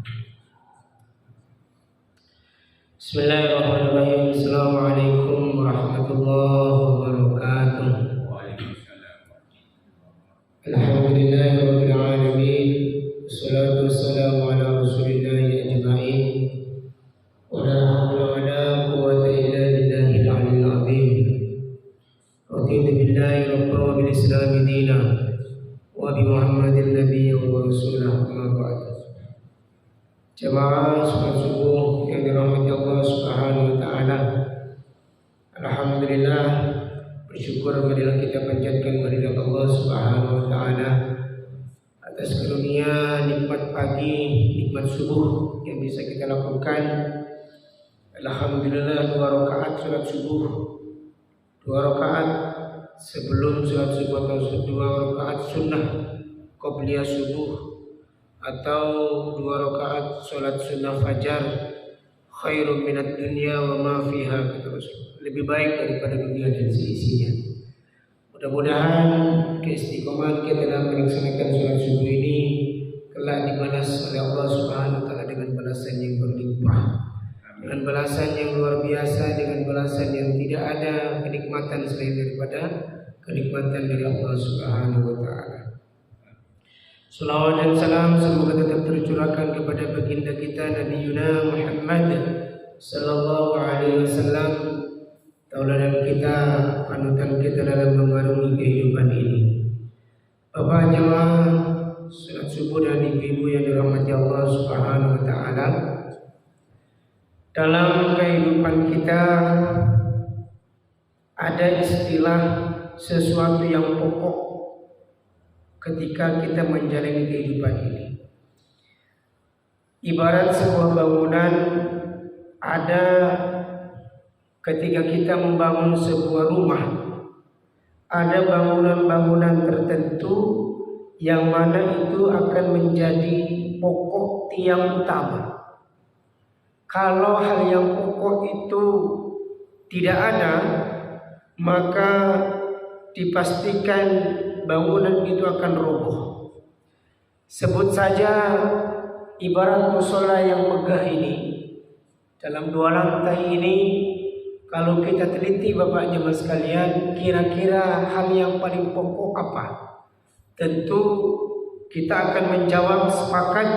Bismillahirrahmanirrahim. Assalamualaikum warahmatullahi wabarakatuh. Alhamdulillahirabbil alamin. Wassalatu wassalamu ala rasulillahi ajma'in. Wa la haula wa la quwwata illa billahil aliyyil azim. Raditu billahi rabban wa bil islami dinan wa bi Muhammadin nabiyyan wa rasulahu, amma ba'd. Jemaah salat subuh yang dirahmati Allah Subhanahu wa taala. Alhamdulillah, bersyukur marilah kita panjatkan kehadirat Allah Subhanahu wa taala atas karunia nikmat pagi, nikmat subuh yang bisa kita lakukan. Alhamdulillah, 2 rakaat salat subuh, 2 rakaat sebelum salat subuh atau 2 rakaat sunnah qabliyah subuh, atau 2 rakaat salat sunnah fajar, khairun minad dunya wa ma fiha, kata Rasul. Lebih baik daripada dunia dan seisinya. Mudah-mudahan keistiqomahan kita dalam melaksanakan salat subuh ini kelak dibalas oleh Allah Subhanahu wa taala dengan balasan yang berlimpah, dengan balasan yang luar biasa, dengan balasan yang tidak ada kenikmatan selain daripada kenikmatan dari Allah Subhanahu wa taala. Salawat dan salam semoga tetap tercurahkan kepada baginda kita Nabi Yuna Muhammad sallallahu alaihi wasallam, tauladan kita, panutan kita dalam mengarungi kehidupan ini. Bapak jemaah salat subuh dan ibu-ibu yang dirahmati Allah Subhanahu wa taala, dalam kehidupan kita ada istilah sesuatu yang pokok ketika kita menjalani kehidupan ini. Ibarat sebuah bangunan, ada ketika kita membangun sebuah rumah, ada bangunan-bangunan tertentu yang mana itu akan menjadi pokok tiang utama. Kalau hal yang pokok itu tidak ada, maka dipastikan bangunan itu akan roboh. Sebut saja ibarat musola yang megah ini, dalam 2 lantai ini, kalau kita teliti Bapak jemaah sekalian, kira-kira hal yang paling pokok apa? Tentu kita akan menjawab sepakat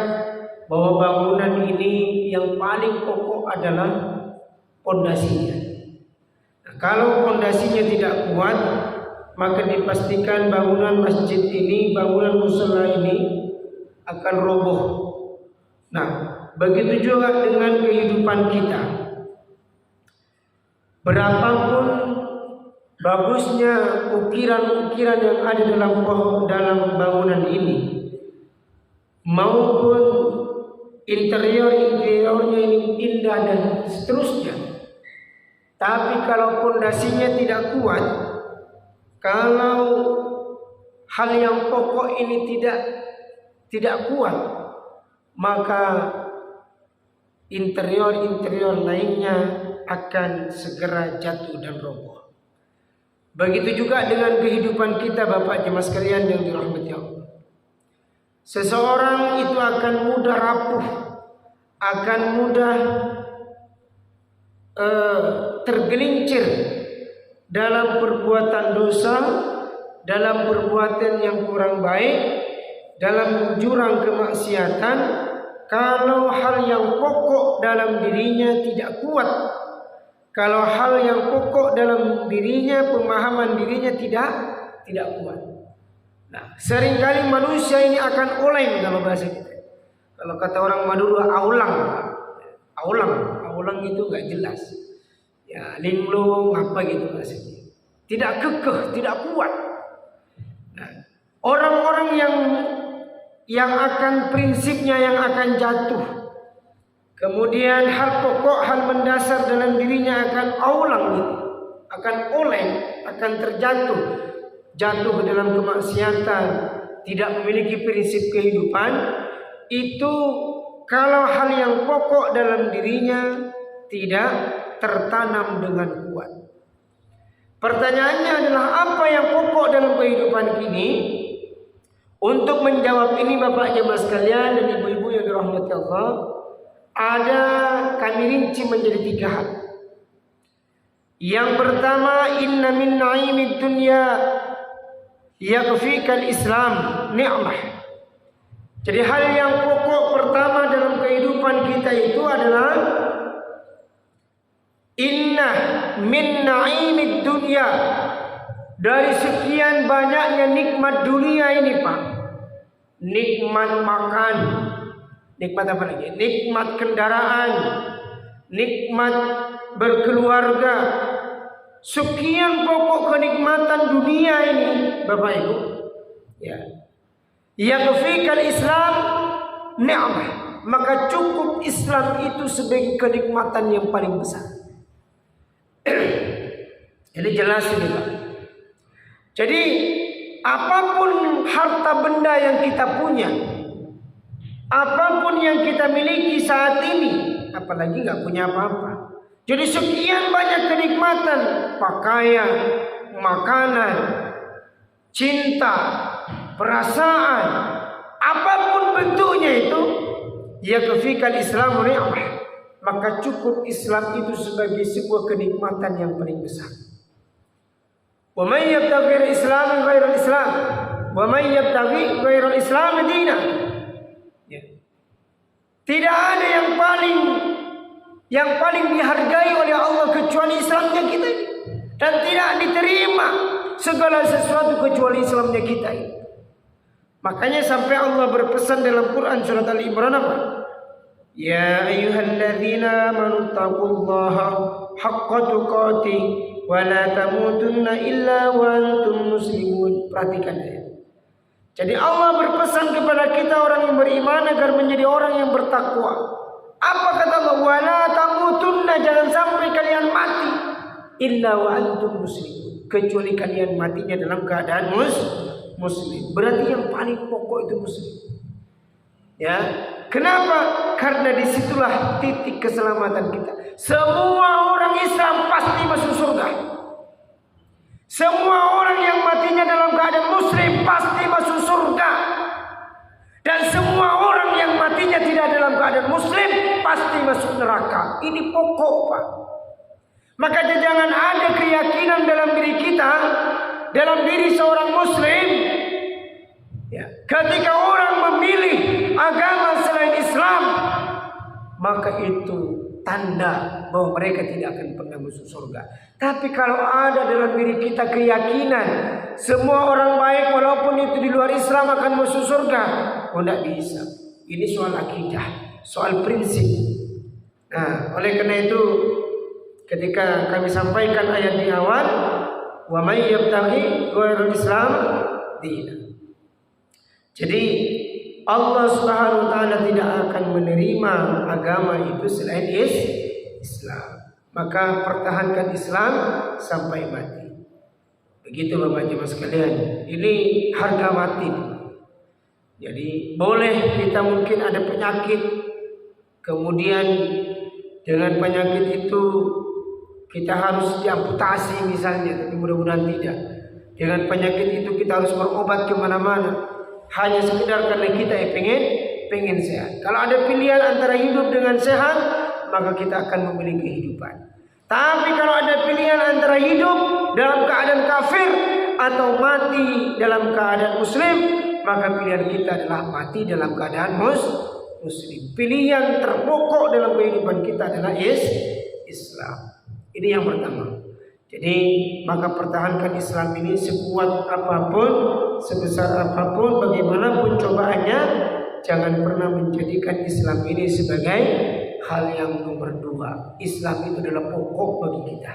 bahwa bangunan ini yang paling pokok adalah pondasinya. Nah, kalau pondasinya tidak kuat, maka dipastikan bangunan masjid ini, bangunan musola ini akan roboh. Nah, begitu juga dengan kehidupan kita. Berapapun bagusnya ukiran-ukiran yang ada dalam bangunan ini, maupun interiornya ini indah dan seterusnya, tapi kalau pondasinya tidak kuat, kalau hal yang pokok ini tidak kuat, maka interior lainnya akan segera jatuh dan roboh. Begitu juga dengan kehidupan kita Bapak jemaah sekalian yang dirahmati Allah. Seseorang itu akan mudah rapuh, akan mudah tergelincir dalam perbuatan dosa, dalam perbuatan yang kurang baik, dalam jurang kemaksiatan, kalau hal yang pokok dalam dirinya tidak kuat, kalau hal yang pokok dalam dirinya, pemahaman dirinya tidak kuat. Nah, seringkali manusia ini akan oleng kalau bahasa kita. Kalau kata orang Madura, aulang itu nggak jelas. Ya, linglung apa gitu bahasanya. Tidak kekeh, tidak kuat. Nah, orang-orang yang akan prinsipnya yang akan jatuh. Kemudian hal pokok, hal mendasar dalam dirinya akan aulang gitu. Akan oleng, akan terjatuh. Jatuh ke dalam kemaksiatan, tidak memiliki prinsip kehidupan. Itu kalau hal yang pokok dalam dirinya tidak tertanam dengan kuat. Pertanyaannya adalah apa yang pokok dalam kehidupan ini? Untuk menjawab ini Bapak jemaah sekalian dan ibu-ibu yang dirahmati Allah, ada kami rinci menjadi 3 hal. Yang pertama, inna min na'imid dunya yakfikal Islam ni'mah. Jadi hal yang pokok pertama dalam kehidupan kita itu adalah inna min na'imid dunya. Dari sekian banyaknya nikmat dunia ini Pak, nikmat makan, nikmat apa lagi? Nikmat kendaraan, nikmat berkeluarga, sekian pokok kenikmatan dunia ini Bapak Ibu, ya, yakfikal Islam ni'mah, maka cukup Islam itu sebagai kenikmatan yang paling besar. Jadi jelas ini Pak. Jadi apapun harta benda yang kita punya, apapun yang kita miliki saat ini, apalagi nggak punya apa-apa. Jadi sekian banyak kenikmatan, pakaian, makanan, cinta, perasaan, apapun bentuknya itu, yakfikal Islam ni'mah, maka cukup Islam itu sebagai sebuah kenikmatan yang paling besar. Wa may yabtaghi al-Islam ghairal Islam wa may yabtaghi ghairal Islam dinan. Tidak ada yang paling dihargai oleh Allah kecuali Islamnya kita ini, dan tidak diterima segala sesuatu kecuali Islamnya kita ini. Makanya sampai Allah berpesan dalam Quran surat Al-Imran apa? Ya ayyuhalladzina amanu taqullaha haqqa tuqatih wa la tamutunna illa wa antum muslimun. Perhatikan ya. Jadi Allah berpesan kepada kita orang yang beriman agar menjadi orang yang bertakwa. Apa kata Allah? Wa la tamutunna, jangan sampai kalian mati illa wa antum muslimun, kecuali kalian matinya dalam keadaan muslim. Berarti yang paling pokok itu muslim. Ya, kenapa? Karena disitulah titik keselamatan kita. Semua orang Islam pasti masuk surga. Semua orang yang matinya dalam keadaan muslim pasti masuk surga. Dan semua orang yang matinya tidak dalam keadaan muslim pasti masuk neraka. Ini pokok Pak. Maka jangan ada keyakinan dalam diri kita, dalam diri seorang muslim, ya, ketika orang memilih agama selain Islam, maka itu tanda bahwa mereka tidak akan pernah masuk surga. Tapi kalau ada dalam diri kita keyakinan semua orang baik walaupun itu di luar Islam akan masuk surga, oh tidak bisa. Ini soal akidah, soal prinsip. Nah, oleh karena itu ketika kami sampaikan ayat di awal, wa may yabtaghi ghairal Islam dinan. Jadi Allah Subhanahu wa taala tidak akan menerima agama itu selain Islam. Maka pertahankan Islam sampai mati. Begitu Bapak Jemaah sekalian. Ini harga mati. Jadi boleh kita mungkin ada penyakit, kemudian dengan penyakit itu kita harus diamputasi misalnya, tapi mudah-mudahan tidak. Dengan penyakit itu kita harus berobat kemana-mana. Hanya sekedar karena kita pengen sehat. Kalau ada pilihan antara hidup dengan sehat, maka kita akan memilih kehidupan. Tapi kalau ada pilihan antara hidup dalam keadaan kafir atau mati dalam keadaan muslim, maka pilihan kita adalah mati dalam keadaan muslim. Pilihan terpokok dalam kehidupan kita adalah Islam. Ini yang pertama. Jadi maka pertahankan Islam ini sekuat apapun, sebesar apapun, bagaimanapun cobaannya, jangan pernah menjadikan Islam ini sebagai hal yang nomor 2. Islam itu adalah pokok bagi kita.